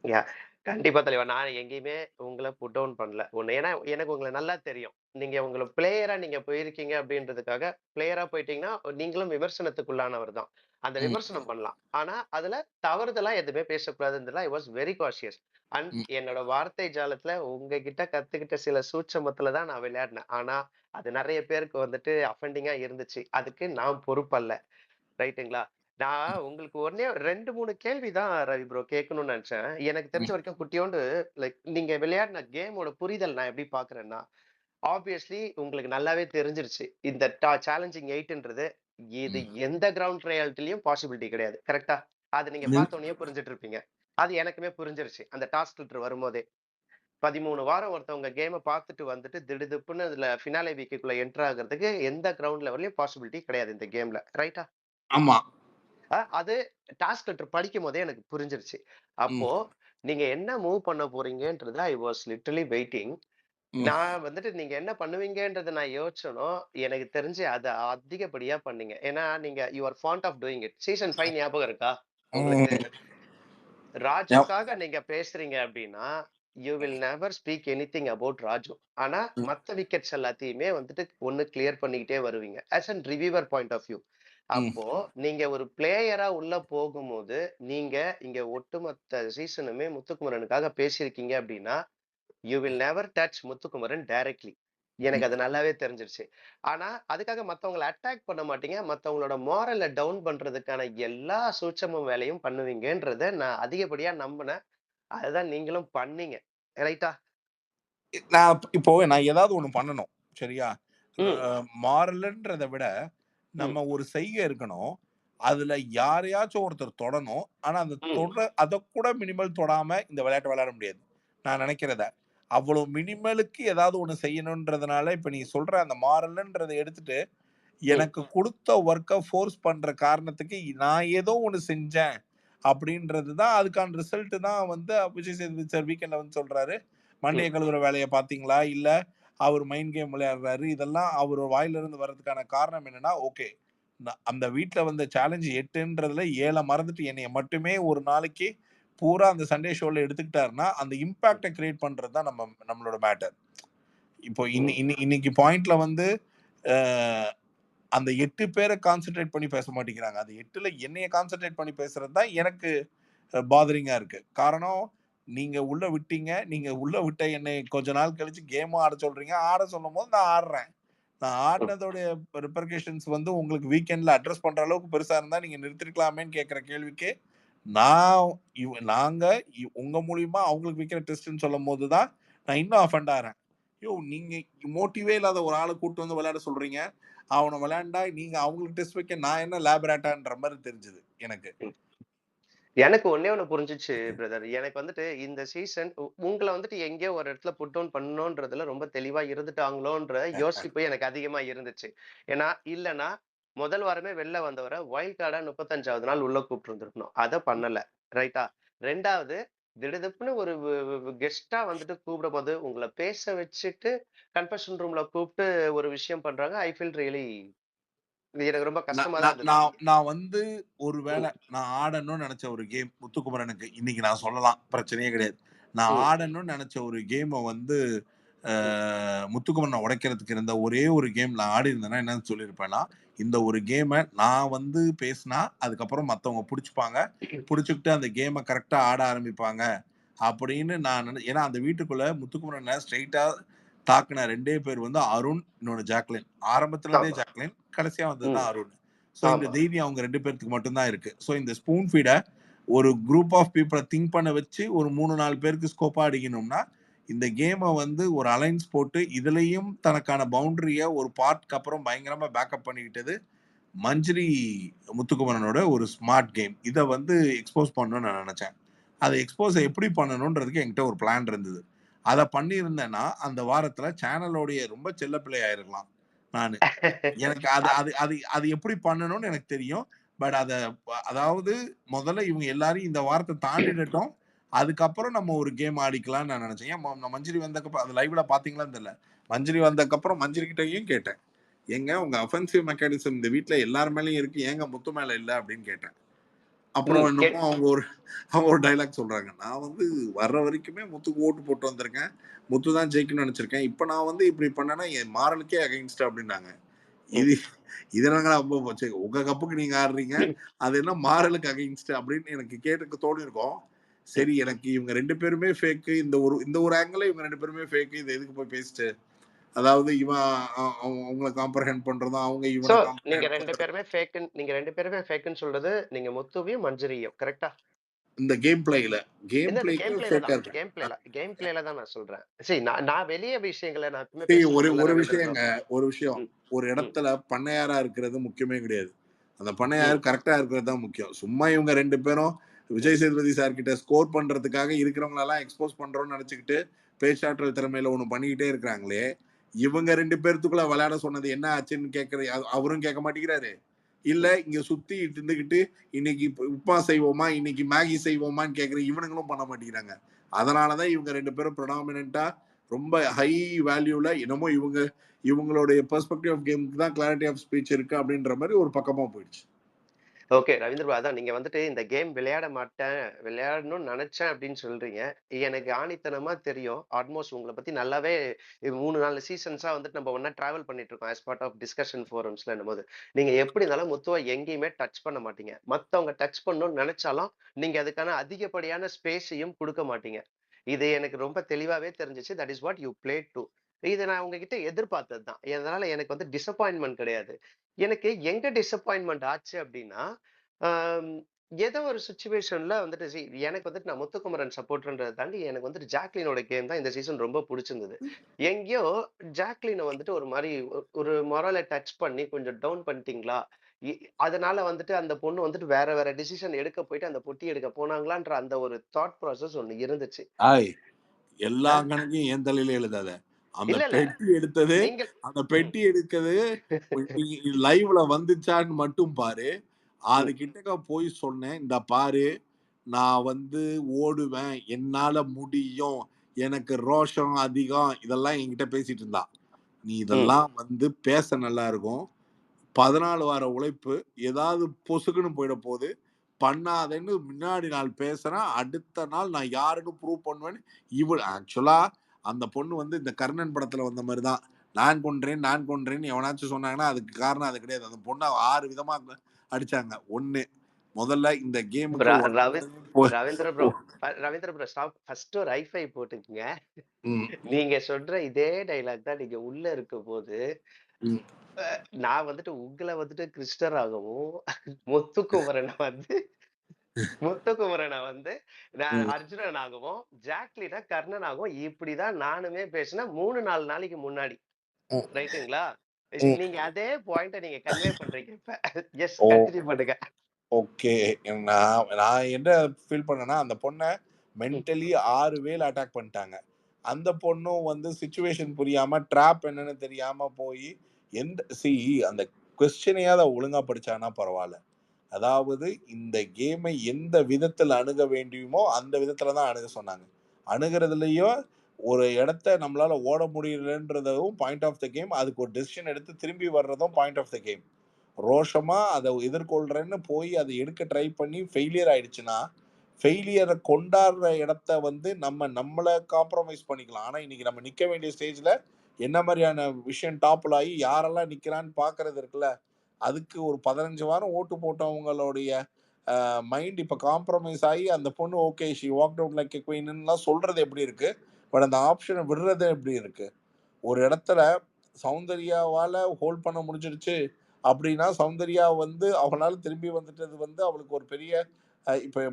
யா கண்டிப்பா தலைவா. நான் எங்கேயுமே உங்கள புட் டவுன் பண்ணல. ஒண்ணு ஏன்னா எனக்கு உங்கள நல்லா தெரியும். நீங்க உங்கள பிளேயரா நீங்க போயிருக்கீங்க அப்படின்றதுக்காக, பிளேயரா போயிட்டீங்கன்னா, நீங்களும் விமர்சனத்துக்குள்ளானவர் தான். அந்த ம், விமர்சனம் பண்ணலாம். ஆனா, அதுல தவறுதலா எதுவுமே பேசக்கூடாதுன்றதுல I was very cautious. And hmm. என்னோட வார்த்தை ஜாலத்துல உங்ககிட்ட கத்துக்கிட்ட சில சூட்சமத்துல தான் நான் விளையாடினேன். ஆனா, அது நெறைய பேருக்கு வந்துட்டு அஃபெண்டிங்கா இருந்துச்சு. அதுக்கு நான் பொறுப்பல்ல. ரைட்டுங்களா? நான் உங்களுக்கு ஒண்ணே 2, 3 கேள்வி தான் ரவி ப்ரோ கேட்கணும்னு நெனச்சேன். எனக்கு தெரிஞ்ச ம், வரைக்கும் குட்டியோண்டு லைக் நீங்க விளையாடின கேமோட புரிதல் நான் எப்படி பார்க்குறேன்னா, ஆப்வியஸ்லி உங்களுக்கு நல்லாவே தெரிஞ்சிருச்சு. இந்த சேலஞ்சிங் 8ன்றது இது ம். எந்த கிரவுண்ட் ரியாலிட்டிலயும் பாசிபிலிட்டி கிடையாது. கரெக்ட்டா? அது நீங்க நில்- பார்த்தோனயே புரிஞ்சுட்டு இருப்பீங்க. அது எனக்குமே புரிஞ்சிருச்சு. அந்த டாஸ்க் ஃபில்டர் வரும்போதே. 13 வாரம் ஒருத்தவங்க கேம பார்த்துட்டு வந்துட்டு திடுதிப்புன்னு அதுல ஃபினாலே வீக்குக்குள்ள என்டர் ஆகுறதுக்கு எந்த கிரவுண்ட் லெவல்லயும் பாசிபிலிட்டி கிடையாது இந்த கேம்ல. ரைட்டா? ஆமா. அது டாஸ்க் லெட்டர் படிக்கும்போதே எனக்கு புரிஞ்சிருச்சு. ம், அப்போ நீங்க என்ன மூவ் பண்ண போறீங்கன்றத ஐ வாஸ் லிட்டரலி வெயிட்டிங். ம், நான் வந்துட்டு நீங்க என்ன பண்ணுவீங்கன்றத நான் யோசிச்சேனோ, எனக்கு தெரிஞ்சு அத அதிகப்படியா பண்ணீங்க. ஏன்னா நீங்க you are fond of doing it. Season 5 ஞாபகம் இருக்கா உங்களுக்கு? ம். ஞா- ராஜுக்காக நீங்க பேசுறீங்க அப்படின்னா, you will never speak anything about Raju. ஆனா, ம், மத்த விக்கெட்ஸ் எல்லாத்தையுமே வந்துட்டு ஒண்ணு கிளியர் பண்ணிக்கிட்டே வருவீங்க. As an reviewer point of view. ம், அப்போ நீங்க ஒரு பிளேயரா உள்ள போகும்போது, நீங்க இங்க ஒட்டுமொத்த சீசனுமே முத்துக்குமரனுக்காக பேசியிருக்கீங்க அப்படின்னா, you will never touch Muthukumaran directly. ம். எனக்கு அது நல்லாவே தெரிஞ்சிருச்சு. ஆனா, அதுக்காக மத்தவங்கள அட்டாக் பண்ண மாட்டீங்க. மத்தவங்களோட மோரல டவுன் பண்றதுக்கான எல்லா சூட்சம வேலையும் பண்ணுவீங்கன்றத நான் அதிகப்படியா நம்புனேன். அதுதான் நீங்களும் பண்ணீங்க. ரைட்டா? நான் ஏதாவது ஒண்ணு பண்ணணும். சரியா? ம், மாறலன்றத விட ம், நம்ம ஒரு செய்கை இருக்கணும். அதுல யாரையாச்சும் ஒருத்தர் தொடணும். ஆனா அந்த ம், அத கூட மினிமல் தொடாம இந்த விளையாட்ட விளையாட முடியாது. நான் நினைக்கிறத. அவ்வளவு மினிமலுக்கு ஏதாவது ஒண்ணு செய்யணும்ன்றதுனால, இப்ப நீ சொல்ற அந்த மாறலன்றத எடுத்துட்டு, ம், எனக்கு குடுத்த வொர்க்க ஃபோர்ஸ் பண்ற காரணத்துக்கு நான் ஏதோ ஒண்ணு செஞ்சேன். அப்படின்றது தான் அதுக்கான ரிசல்ட் தான் வந்து விஜய் சேதுபதி சார் வீக்கெண்ட்ல வந்து சொல்றாரு. மண்டைய ம், கழுவுற வேலைய பார்த்தீங்களா? இல்ல அவர் மைண்ட் கேம் விளையாடுறாரு. இதெல்லாம் அவர் வாயிலிருந்து வர்றதுக்கான காரணம் என்னன்னா, ஓகே. அந்த வீட்ல வந்த சேலஞ்ச் 8ன்றதுல 7 மறந்துட்டு என்னைய மட்டுமே ஒரு நாளைக்கு பூரா அந்த சண்டே ஷோல எடுத்துக்கிட்டாருன்னா, அந்த இம்பாக்ட்ட கிரியேட் பண்றது தான் நம்மளோட மேட்டர். இப்போ ம், இன்னைக்கு பாயிண்ட்ல வந்து அ அந்த 8 பேரை கான்சென்ட்ரேட் பண்ணி பேச மாட்டேங்கிறாங்க. அந்த 8ல என்னைய கான்சென்ட்ரேட் பண்ணி பேசுறது தான் எனக்கு பாதரிங்கா இருக்கு. காரணம், நீங்க உள்ள விட்டீங்க. நீங்க உள்ள விட்ட என்னை கொஞ்ச நாள் கழிச்சு கேமும் ஆட சொல்றீங்க. ஆட சொல்லும்போது நான் ஆடுறேன். நான் ஆடினதோடைய ரிப்பர்கஷன்ஸ் வந்து உங்களுக்கு வீக்கெண்ட்ல அட்ரஸ் பண்ற அளவுக்கு பெருசா இருந்தா நீங்க நிறுத்திருக்கலாமேன்னு கேட்கிற கேள்விக்கு நான் நாங்க உங்க மூலியமா அவங்களுக்கு வைக்கிற டெஸ்ட்னு சொல்லும் போதுதான் நான் இன்னும் அஃபண்ட் ஆறேன். நீங்க மோட்டிவே இல்லாத ஒரு ஆளை கூட்டு வந்து விளையாட சொல்றீங்க. அவனை விளையாண்டா நீங்க அவங்களுக்கு டெஸ்ட் வைக்க நான் என்ன லேபரேட்டான்ற மாதிரி தெரிஞ்சது எனக்கு. எனக்கு ஒண்ணே ஒண்ணு புரிஞ்சுச்சு பிரதர். எனக்கு வந்துட்டு இந்த சீசன் உங்கள வந்துட்டு எங்கேயோ ஒரு இடத்துல புட் டவுன் பண்ணணும்ன்றதுல ரொம்ப தெளிவா இருந்துட்டாங்களோன்ற யோசிப்பு எனக்கு அதிகமா இருந்துச்சு. ஏன்னா, இல்லன்னா முதல் வாரமே வெளில வந்தவர வைல்ட் கார்டா 35வது நாள் உள்ள கூப்பிட்டுருந்துருக்கணும். அத பண்ணல. ரைட்டா? 2வது திடுதிப்புன்னு ஒரு கெஸ்ட்டா வந்துட்டு கூப்பிடும்போது, உங்கள பேச வச்சுட்டு கன்ஃபெஷன் ரூம்ல கூப்ட்டு ஒரு விஷயம் பண்றாங்க. ஐ ஃபீல் ரியலி இது எனக்கு ரொம்ப கஷ்டமா தான் இருந்தது. நான் வந்து ஒருவேளை நான் ஆடணும்னு நினைச்ச ஒரு கேம் முத்துக்குமரனுக்கு இன்னைக்கு நான் சொல்லலாம், பிரச்சனையே கிடையாது. நான் ஆடணும்னு நினைச்ச ஒரு கேமை வந்து முத்துக்குமரனை உடைக்கிறதுக்கு இருந்த ஒரே ஒரு கேம் நான் ஆடி இருந்தேன்னா என்னன்னு சொல்லியிருப்பேன்னா, இந்த ஒரு கேமை நான் வந்து பேசினா அதுக்கப்புறம் மற்றவங்க பிடிச்சிப்பாங்க, பிடிச்சிக்கிட்டு அந்த கேமை கரெக்டா ஆட ஆரம்பிப்பாங்க அப்படின்னு நான் ஏன்னா அந்த வீட்டுக்குள்ள முத்துக்குமரனை ஸ்ட்ரெயிட்டா தாக்குன 2 பேர் வந்து அருண், இன்னொன்னு ஜாக்லின். ஆரம்பத்துல இருந்தே ஆமா. ஜாக்லின், கடைசியா வந்ததுதான் அருண். சோ இந்த ஆமா. தைரியம் அவங்க 2 பேருக்கு மட்டும்தான் இருக்கு. சோ இந்த ஸ்பூன் ஃபீட ஒரு குரூப் ஆஃப் பீப்புளை திங்க் பண்ண வச்சு ஒரு 3-4 பேருக்கு ஸ்கோப்பா அடிக்கணும்னா இந்த கேமை வந்து ஒரு அலைன்ஸ் போட்டு இதுலயும் தனக்கான பவுண்டரிய ஒரு பார்ட்க்கு அப்புறம் பயங்கரமா பேக்கப் பண்ணிக்கிட்டது மஞ்சரி முத்துக்குமரனோட ஒரு ஸ்மார்ட் கேம். இதை வந்து எக்ஸ்போஸ் பண்ணணும்னு நான் நினைச்சேன். அதை எக்ஸ்போஸ் எப்படி பண்ணணும்ன்றதுக்கு என்கிட்ட ஒரு பிளான் இருந்தது. அதை பண்ணியிருந்தேன்னா அந்த வாரத்துல சேனலோடைய ரொம்ப செல்ல பிள்ளை ஆயிருக்கலாம் நானு. எனக்கு அது அது அது அது எப்படி பண்ணணும்னு எனக்கு தெரியும். பட் அதாவது முதல்ல இவங்க எல்லாரும் இந்த வாரத்தை தாண்டிடட்டும், அதுக்கப்புறம் நம்ம ஒரு கேம் ஆடிக்கலாம்னு நான் நினைச்சேன். ஏன் மஞ்சரி வந்தக்கப்புறம் அது லைவ்ல பாத்தீங்களான்னு தெரியல. மஞ்சரி வந்தக்கப்புறம் மஞ்சரி கிட்டயும் கேட்டேன், ஏங்க உங்க அஃபென்சிவ் மெக்கானிசம் இந்த வீட்டுல எல்லார் மேலயும் இருக்கு, ஏங்க முத்து மேல இல்ல அப்படின்னு கேட்டேன். அப்புறம் என்னமோ அவங்க ஒரு டைலாக் சொல்றாங்க, நான் வந்து வர்ற வரைக்குமே முத்துக்கு ஓட்டு போட்டு வந்திருக்கேன், முத்து தான் ஜெயிக்கணும்னு நினைச்சிருக்கேன், இப்ப நான் வந்து இப்படி பண்ணேன்னா என் மாரலுக்கே அகைன்ஸ்ட் அப்படின்னாங்க. இது இதனால ரொம்ப போச்சு, உங்க கப்புக்கு நீங்க ஆடுறீங்க, அது என்ன மாரலுக்கு அகைன்ஸ்ட் அப்படின்னு எனக்கு கேட்டுக்கு தோணி இருக்கும். சரி, எனக்கு இவங்க 2 பேருமே ஃபேக்கு, இந்த ஒரு ஆங்கிள் இவங்க 2 பேருமே ஃபேக்கு, இது எதுக்கு போய் பேசிட்டு, அதாவது இவன் அவங்கள காம்ப்ரஹெண்ட் பண்றதும் அவங்க சோ, இவனை நீங்க காம்ப்ரஹெண்ட் 2 பண்றதும் பேருமே ஃபேக்குன்னு சொல்றது, நீங்க முத்துவையும், மஞ்சரியையும் கரெக்ட்டா? இந்த கேம் பிளேல இல்ல கேம் கேம் ஃபேக்கா இருக்கு. பிளேல தான் நான் சொல்றேன். சரி, நான் வெளிய விஷயங்கள நான் எப்பவுமே சரி, பேசுறது இல்ல ஒரு ரவீந்தர் ப்ரோ. விஷயங்க, ஒரு விஷயம், ம், ஒரு ம், இடத்துல பண்ணையாரா இருக்கிறது முக்கியமே கிடையாது. அந்த பண்ணையார் ம். கரெக்டா இருக்கிறது தான் முக்கியம். சும்மா இவங்க 2 பேரும் விஜய் சேதுபதி சார் கிட்ட ஸ்கோர் பண்றதுக்காக இருக்கிறவங்களெல்லாம் எக்ஸ்போஸ் பண்றோம்னு நினைச்சுக்கிட்டு பேச்சாற்றல் திறமையில ஒண்ணு பண்ணிக்கிட்டே இருக்கிறாங்களே, இவங்க 2 பேர்த்துக்குள்ள விளையாட சொன்னது என்ன ஆச்சுன்னு அவரும் கேட்க மாட்டேங்கிறாரு. இல்ல இங்க சுத்தி இருந்துகிட்டு இன்னைக்கு உப்புமா செய்வோமா, இன்னைக்கு மேகி செய்வோமான்னு கேட்கிற இவனுங்களும் பண்ண மாட்டேங்கிறாங்க. அதனாலதான் இவங்க 2 பேரும் ப்ரெடாமினன்ட்டா ரொம்ப ஹை வேல்யூல என்னமோ இவங்களுடைய பெர்ஸ்பெக்டிவ் ஆஃப் கேமுக்கு தான் கிளாரிட்டி ஆஃப் ஸ்பீச் இருக்கு அப்படின்ற மாதிரி ஒரு பக்கமா போயிடுச்சு. ஓகே ரவீந்தர் ப்ரோ, அதான் நீங்க வந்துட்டு இந்த கேம் விளையாட மாட்டேன், விளையாடணும்னு நெனச்சேன் அப்படின்னு சொல்றீங்க. எனக்கு ஆணித்தனமா தெரியும். ஆல்மோஸ்ட் உங்கள பத்தி நல்லாவே 3, 4 சீசன்ஸா வந்துட்டு நம்ம ஒண்ணா டிராவல் பண்ணிட்டு இருக்கோம். ஆஸ் பார்ட் ஆஃப் டிஸ்கஷன் ஃபோரம்ஸ்லன்னும்போது, நீங்க எப்படி இருந்தாலும் முத்துவ எங்கேயுமே டச் பண்ண மாட்டீங்க. மத்தவங்க டச் பண்ணணும்னு நெனச்சாலும், நீங்க அதுக்கான அதிகப்படியான ஸ்பேஸையும் குடுக்க மாட்டீங்க. இது எனக்கு ரொம்ப தெளிவாவே தெரிஞ்சுச்சு. That is what you play to. இத நான் உங்ககிட்ட எதிர்பார்த்தது தான். அதனால எனக்கு வந்து டிசப்பாயின்ட்மென்ட் கிடையாது. எனக்கு எங்க டிசப்பாயின்ட்மென்ட் ஆச்சு அப்டின்னா, ஆம் ஏதோ ஒரு சிச்சுவேஷன்ல வந்துட்டு எனக்கு வந்துட்டு நான் முத்துக்குமரன் சப்போர்ட்டர்ன்றத தாண்டி எனக்கு வந்துட்டு ஜாக்லினோட கேம் தான் இந்த சீசன் ரொம்ப புடிச்சிருந்தது. எங்கேயோ ஜாக்லின வந்துட்டு ஒரு மாரி ஒரு மொரல டச் பண்ணி கொஞ்சம் டவுன் பண்ணிட்டீங்களா? இ அதனால வந்துட்டு அந்த பொண்ணு வந்துட்டு வேற வேற டிசிஷன் எடுக்க போயிட்டு அந்த பொட்டி எடுக்க போனாங்களான்ற அந்த ஒரு தாட் ப்ராசஸ் ஒண்ணு இருந்துச்சு. ஆய், எல்லா அ கணக்கையும் என் தலையில எழுதாத. அந்த இல்ல, இல்ல. பெட்டி எடுத்தது நீங்கள் அந்த ம். பெட்டி எடுக்கிறது லைவ்ல வந்துச்சான்னு மட்டும் பாரு. அது ம். கிட்டக்க போய் சொன்னேன், இந்த பாரு நான் வந்து ஓடுவேன், என்னால முடியும், எனக்கு ரோஷம் அதிகம், இதெல்லாம் என்கிட்ட பேசிட்டு இருந்தா. நீ ம். இதெல்லாம் வந்து பேச நல்லா இருக்கும், 14 வார உழைப்பு ஏதாவது பொசுக்குன்னு போயிட போகுது, பண்ணாதேன்னு முன்னாடி நாள் பேசுறேன், அடுத்த நாள் நான் யாருன்னு ப்ரூவ் பண்ணுவேன்னு ஆக்சுவலா அந்த பொண்ணு வந்து இந்த கர்ணன் படத்துல வந்த மாதிரி தான். நான் கொன்றேன்னு எவனாச்சும் சொன்னாங்கன்னா அதுக்கு காரணம் அது கிடையாது. அந்த பொண்ணை 6 விதமா அடிச்சாங்க. ஒண்ணு, முதல்ல இந்த கேமுக்கு Ravi Ravindra bro Ravindra bro stop. First ஒரு ஐஃபை போட்டுக்குங்க. நீங்க சொல்ற இதே டைலாக் தான் நீங்க உள்ள இருக்கும் போது நான் வந்துட்டு உங்களை வந்துட்டு கிறிஸ்டராகவும் முத்துக்குமரனை வந்து நான் அர்ஜுனனாகவும் ஜாக்லினா கர்ணனாகவும் இப்படிதான் நானுமே பேசினேன் 3-4 நாளைக்கு முன்னாடி. ரைட்டுங்களா? நீங்க அதே பாயிண்ட நீங்க கன்வே பண்றீங்க இப்ப. எஸ், கண்டினியூ பண்ணுங்க. ஓகே, நான் என்ன ஃபீல் பண்ணேன்னா அந்த பொண்ணை மென்டலி 6 வேல அட்டாக் பண்ணிட்டாங்க. அந்த பொண்ணும் வந்து சிச்சுவேஷன் புரியாம ட்ராப் என்னன்னு தெரியாம போய் அந்த கொஸ்டினையாவது ஒழுங்கா படிச்சானா பரவாயில்ல. அதாவது இந்த கேமை எந்த விதத்துல அணுக வேண்டியுமோ அந்த விதத்துல தான் அணுக சொன்னாங்க. அணுகிறதுலயும் ஒரு இடத்த நம்மளால ஓட முடியலன்றதும் பாயிண்ட் ஆஃப் த கேம். அதுக்கு ஒரு டெசிஷன் எடுத்து திரும்பி வர்றதும் பாயிண்ட் ஆஃப் த கேம். ரோஷமா அதை எதிர்கொள்றேன்னு போய் அதை எடுக்க ட்ரை பண்ணி ஃபெயிலியர் ஆயிடுச்சுன்னா ஃபெயிலியரை கொண்டாடுற இடத்த வந்து நம்மளை காம்ப்ரமைஸ் பண்ணிக்கலாம். ஆனா இன்னைக்கு நம்ம நிக்க வேண்டிய ஸ்டேஜ்ல என்ன மாதிரியான விஷயம் டாப்பில் ஆகி யாரெல்லாம் நிக்கிறான்னு பாக்குறது இருக்குல்ல. அதுக்கு ஒரு 15 வாரம் ஓட்டு போட்டவங்களுடைய மைண்ட் இப்ப காம்ப்ரமைஸ் ஆகி அந்த பொண்ணு okay she walked out like a குயின்லாம் சொல்றது எப்படி இருக்கு, பட் அந்த ஆப்ஷனை விடுறது எப்படி இருக்கு. ஒரு இடத்துல சௌந்தர்யாவால ஹோல்ட் பண்ண முடிஞ்சிருச்சு அப்படின்னா சௌந்தர்யா வந்து அவளால திரும்பி வந்துட்டது வந்து அவளுக்கு ஒரு பெரிய இப்ப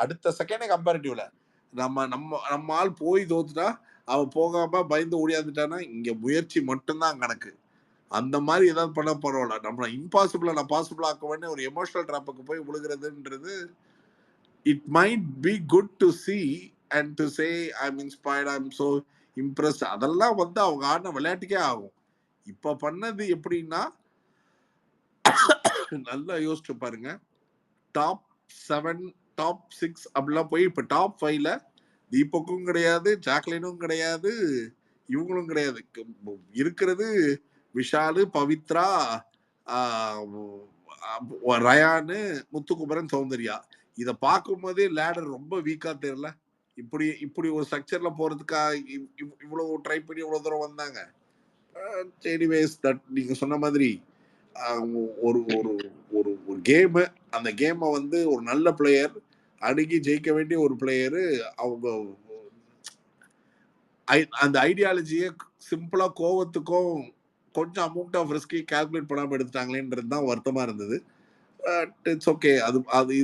அடுத்த செகண்டே கம்பேரிட்டிவ்ல நம்ம நம்ம நம்ம ஆள் போய் தோத்துட்டா அவ போகாம பயந்து ஓடியாந்துட்டானா இங்க முயற்சி மட்டும்தான் கணக்கு. அந்த மாதிரி ஏதாவது பண்ண பரவாயில்ல. நம்ம இம்பாசிபிளா நான் பாசிபிள் ஆக்க வேண்டிய ஒரு எமோஷனல் ட்ராப்புக்கு போய் விழுகிறதுன்றது it might be good to see and to say I am inspired, I am so impressed. அதெல்லாம் வந்து அவங்க ஆடின விளையாட்டுக்கே ஆகும். இப்ப பண்ணது எப்படின்னா நல்லா யோசிச்சு பாருங்க. டாப் 7 டாப் 6 அப்படிலாம் போய் இப்ப டாப் 5ல தீபக்கும் கிடையாது, ஜாக்லினும் கிடையாது, இவங்களும் கிடையாது. இருக்கிறது விஷாலு, பவித்ரா, ரயானு, முத்துக்குமரன், சௌந்தர்யா. இத பார்க்கும் போதே லேடர் ரொம்ப வீக்கா தெரியல. இப்படி ஒரு ஸ்ட்ரக்சர்ல போறதுக்கா இவ்வளவு ட்ரை பண்ணி இவ்வளவு தூரம் வந்தாங்க. எனிவேஸ் தட் நீங்க சொன்ன மாதிரி ஒரு ஒரு ஒரு ஒரு கேம், அந்த கேமை வந்து ஒரு நல்ல பிளேயர் அணுகி ஜெயிக்க வேண்டிய ஒரு பிளேயரு அவங்க அந்த ஐடியாலஜியை சிம்பிளா கோவத்துக்கும் கொஞ்சம் அமௌண்ட் ஆஃப் ரிஸ்கி கால்குலேட் பண்ணாம எடுத்துட்டாங்களேன்றது தான் வருத்தமா இருந்தது. It's okay. அது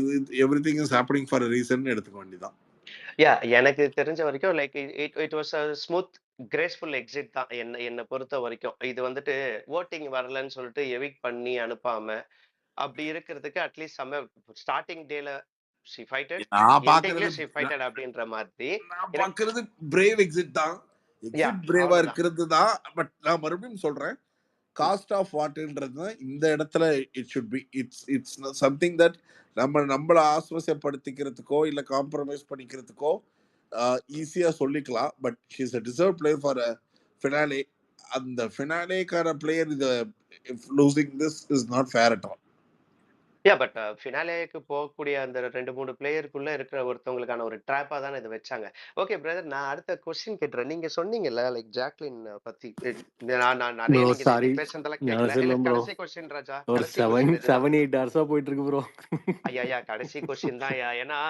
everything is happening for a reason எடுத்துக்க வேண்டியதான். யா, எனக்கு தெரிஞ்ச வரைக்கும் like it was a smooth graceful exit தான் என்ன பொறுத்த வரைக்கும். இது வந்துட்டு வோட்டிங் வரலன்னு சொல்லிட்டு எவிக்ட் பண்ணி அனுப்பாம அப்படி இருக்கிறதுக்கு அட்லீஸ்ட் ஸ்டார்டிங் டேல ஷி ஃபைட்டட், எண்டிங்ல ஷி ஃபைட்டட் அப்படின்ற மாதிரி நான் பாக்குறது பிரேவ் எக்ஸிட் தான். எக்ஸிட் பிரேவா இருக்கிறது தான். பட் நான் மறுபடியும் சொல்றேன், காஸ்ட் ஆஃப் வாட்ன்றது இந்த இடத்துல it should be it's something that நம்மளை ஆஸ்வசப்படுத்திக்கிறதுக்கோ இல்ல காம்ப்ரமைஸ் பண்ணிக்கிறதுக்கோ ஈஸியா சொல்லிக்கலாம். But she is a deserved player for a finale. அந்த ஃபினாலேக்கான பிளேயர் இத losing this is not fair at all. Yeah, but ஃபினாலேக்கு போகக்கூடிய அந்த 2-3 பிளேயருக்குள்ள இருக்கிற ஒருத்தவங்களுக்கான ஒரு ட்ராப்பா தானே இதை வச்சாங்க. ஓகே பிரதர், நான் அடுத்த கொஸ்டின் கேட்டுறேன். நீங்க சொன்னீங்கல்ல லைக் ஜாக்லின் பத்தி நான் நிறைய ப்ரோ நீங்க சாரி பேசுறதெல்லாம் கேட்கல. ஞானசெல்வம் ப்ரோ. கடைசி கொஸ்டின் ராஜா, ஒரு கடைசி கொஸ்டின் இதுதான். 7-8 ஹவர்ஸா போயிட்டு இருக்கு ப்ரோ. ஐயா கடைசி கொஸ்டின் தான். ஏன்னா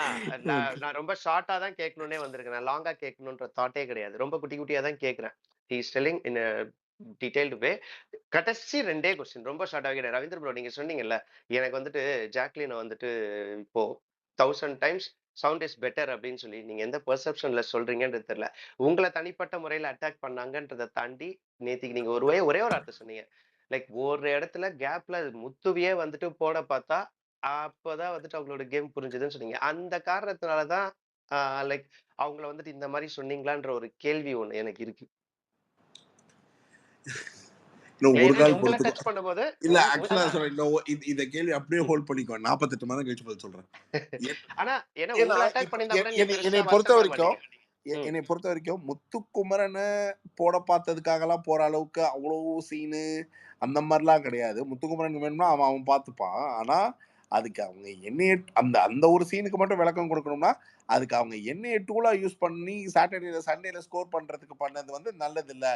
நான் ரொம்ப ஷார்ட்டா தான் கேட்கணும்னே வந்திருக்கேன். நான் லாங்கா கேட்கணுன்ற தாட்டே கிடையாது. ரொம்ப குட்டி குட்டியா தான் கேட்கிறேன். He is telling in detailed way. கடைசி 2 கொஸ்டின் ரொம்ப ஷார்ட்டா கேட்கிறேன். ரவீந்திர ப்ரோ, நீங்க சொன்னீங்கல்ல எனக்கு வந்துட்டு ஜாக்லினை வந்துட்டு இப்போ 1000 டைம்ஸ் சவுண்ட் இஸ் பெட்டர் அப்படின்னு சொல்லி நீங்க எந்த பெர்செப்ஷன்ல சொல்றீங்கன்றது தெரியல. உங்களை தனிப்பட்ட முறையில அட்டாக் பண்ணாங்கன்றதை தாண்டி நேத்திக்கு நீங்க ஒரே ஒரு அர்த்தம் சொன்னீங்க. லைக் ஒரு இடத்துல கேப்ல முத்துவியே வந்துட்டு போட பார்த்தா அப்பதான் வந்துட்டு அவங்களோட கேம் புரிஞ்சுதுன்னு சொன்னீங்க. அந்த காரணத்தினாலதான் லைக் அவங்கள வந்துட்டு இந்த மாதிரி சொன்னீங்களான்ற ஒரு கேள்வி ஒண்ணு எனக்கு இருக்கு. ஒரு கால் உங்களை டச் பண்ணும்போது இல்ல ஆக்சுவலா சொல்றேன், இந்த கேள்வி அப்படியே ஹோல்ட் பண்ணிக்கோ. 48 மணி நேரம் கழிச்சு பதில் சொல்றேன். ஆனா உங்களை அட்டாக் பண்ணிருந்தா என்னை பொறுத்த வரைக்கும் முத்துக்குமரனை போட பார்த்ததுக்காக எல்லாம் போற அளவுக்கு அவ்வளவு சீனு அந்த மாதிரிலாம் கிடையாது. முத்துக்குமரன் வேணும்னா அவன் பார்த்துப்பான். ஆனா அதுக்கு அவங்க எண்ணெய் அந்த அந்த ஒரு சீனுக்கு மட்டும் விளக்கம் கொடுக்கணும்னா அதுக்கு அவங்க எண்ணெய் டூலா யூஸ் பண்ணி சாட்டர்டேல சண்டேல ஸ்கோர் பண்றதுக்கு பண்ணது வந்து நல்லது இல்ல.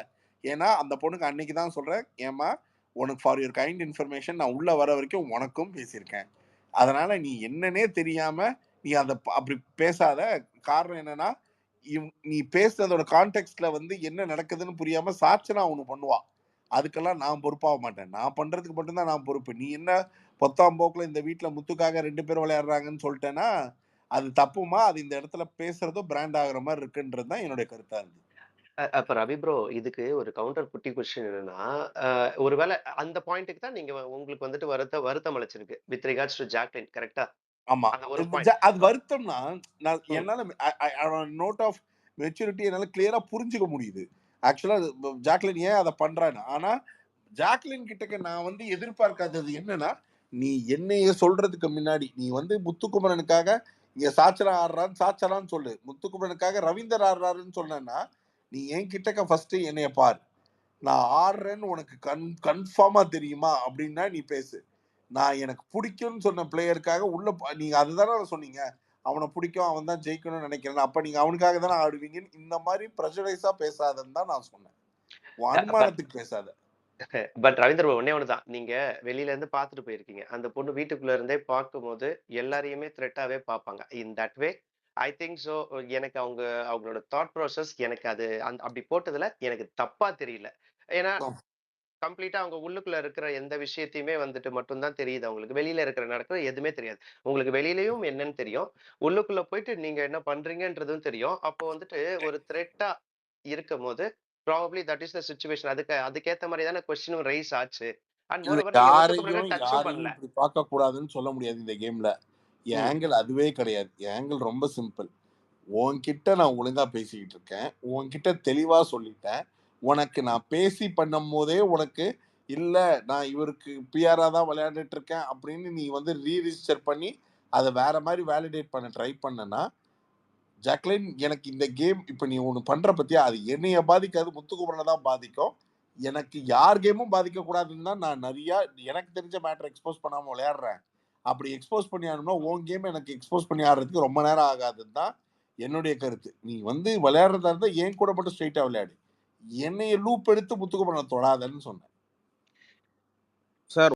ஏன்னா அந்த பொண்ணுக்கு அன்னைக்கு தான் சொல்றேன், ஏமா உனக்கு ஃபார் யுவர் கைண்ட் இன்ஃபர்மேஷன் நான் உள்ள வர வரைக்கும் உனக்கும் பேசியிருக்கேன். அதனால நீ என்னன்னே தெரியாம நீ அந்த அப்படி பேசாத. காரணம் என்னன்னா நீ பேசுறதோட கான்டெக்ட்ல வந்து என்ன நடக்குதுன்னு புரியாம சாட்சனா ஒண்ணு பண்ணுவா. அதுக்கெல்லாம் நான் பொறுப்பாக மாட்டேன். நான் பண்றதுக்கு மட்டும்தான் நான் பொறுப்பு. நீ என்ன பொத்தாம் போக்குல இந்த வீட்ல முத்துக்காக 2 பேரும் விளையாடுறாங்கன்னு சொல்லிட்டேன்னா, அது தப்புமா. அது இந்த இடத்துல பேசுறதும் பிராண்ட் ஆகுற மாதிரி இருக்குன்றது தான் என்னுடைய கருத்தா இருந்தது. அப்ப ரவி ப்ரோ, இதுக்கு ஒரு கவுண்டர் குட்டி கொஸ்டின் என்னன்னா, ஒருவேளை அந்த பாயிண்ட்க்கு தான் நீங்க உங்களுக்கு வந்துட்டு வருத்தம் அளிச்சிருக்கு. வித் ரிகார்ட்ஸ் டூ ஜாக்லின் கரெக்ட்டா? ஆமா. அந்த ஒரு பாயிண்ட். அது வருத்தம்னா, நான் ம். என்னால நோட் ஆஃப் மெச்சூரிட்டி என்னால கிளியரா புரிஞ்சுக்க முடியுது. ஆக்சுவலா ஜாக்லின் ஏன் அத பண்றான்னு. ஆனா ஜாக்லின் கிட்டக்க நான் வந்து எதிர்பார்க்காதது என்னன்னா, நீ என்னைய சொல்றதுக்கு முன்னாடி நீ வந்து முத்துக்குமரனுக்காக இங்க சாச்சரா ஆடுறான்னு சாச்சரான்னு சொல்லு. முத்துக்குமரனுக்காக ரவீந்தர் ஆடுறாருன்னு சொன்னேன்னா, நீ என் கிட்டக்க ஃபர்ஸ்ட் என்னைய பாரு. நான் ஆடுறேன்னு உனக்கு கன்ஃபார்மா தெரியுமா அப்படின்னா நீ பேசு. நான் எனக்கு பிடிக்கும்னு சொன்ன பிளேயருக்காக உள்ள நீங்க அதுதானே சொன்னீங்க. அவனை பிடிக்கும், அவன் தான் ஜெயிக்கணும்னு நினைக்கிறேன். அப்ப நீங்க அவனுக்காக தானே ஆடுவீங்கன்னு இந்த மாதிரி ப்ரெஷரைஸா பேசாதன்னு தான் நான் சொன்னேன். உன் அனுமானத்துக்கு பேசாத. பட் ரவீந்தர் ப்ரோ, ஒண்ணே ஒண்ணுதான். நீங்க வெளியில இருந்து பார்த்துட்டு போயிருக்கீங்க. அந்த பொண்ணு வீட்டுக்குள்ள இருந்தே பார்க்கும்போது எல்லாரையுமே த்ரெட்டாவே பார்ப்பாங்க. In that way I think so. எனக்கு அவங்களோட தாட் ப்ராசஸ் எனக்கு அது அப்படி போட்டதுல எனக்கு தப்பா தெரியல. ஏன்னா கம்ப்ளீட்டா அவங்க உள்ளுக்குள்ள இருக்கிற எந்த விஷயத்தையுமே வந்துட்டு மட்டும் தான் தெரியுது அவங்களுக்கு. வெளியில இருக்கிற நடக்கிறது எதுவுமே தெரியாது. உங்களுக்கு வெளியிலயும் என்னன்னு தெரியும். உள்ளுக்குள்ள போயிட்டு நீங்க என்ன பண்றீங்கன்றதும் தெரியும். அப்போ வந்துட்டு ஒரு த்ரெட்டா இருக்கும்போது probably that is the situation. அதுக்கேத்த மாரி தானே கொஸ்டினும் ரைஸ் ஆச்சு. அண்ட் இல்ல மோரோவர் நீங்க முத்துக்குமரன டச்சும் யாரையும் பண்ணல. இப்படி பார்க்க கூடாதுன்னு சொல்ல முடியாது இந்த கேம்ல. என் ம். ஆங்கிள் அதுவே கிடையாது. என் ஆங்கிள் ரொம்ப சிம்பிள். உன்கிட்ட நான் ஒழுங்கா பேசிக்கிட்டு இருக்கேன். உன்கிட்ட தெளிவா சொல்லிட்டேன். உனக்கு நான் பேசி பண்ணும்போதே உனக்கு இல்ல நான் இவருக்கு பிஆரா தான் விளையாண்டுட்டு இருக்கேன் அப்படின்னு நீ வந்து ரீரிஜிஸ்டர் பண்ணி அதை வேற மாதிரி வேலிடேட் பண்ண ட்ரை பண்ணனா, ஜாக்லின் எனக்கு இந்த கேம் இப்ப நீ ஒண்ணு பண்ற பத்தியா, அது என்னைய பாதிக்காது, முத்துக்குமரனை தான் பாதிக்கும். எனக்கு யார் கேமும் பாதிக்க கூடாதுன்னு தான் நான் நிறைய எனக்கு தெரிஞ்ச மேட்டர் எக்ஸ்போஸ் பண்ணாம விளையாடுறேன். அப்படி எக்ஸ்போஸ் பண்ணி ஆடணும்னா உன் கேம் எனக்கு எக்ஸ்போஸ் பண்ணி ஆடுறதுக்கு ரொம்ப நேரம் ஆகாதுன்னு தான் என்னுடைய கருத்து. நீ வந்து விளையாடுறதா இருந்தா என் கூட மட்டும் ஸ்ட்ரெயிட்டா விளையாடு. என்னைய லூப் எடுத்து முத்துக்குமரனை தொடாதன்னு சொன்னேன். சார்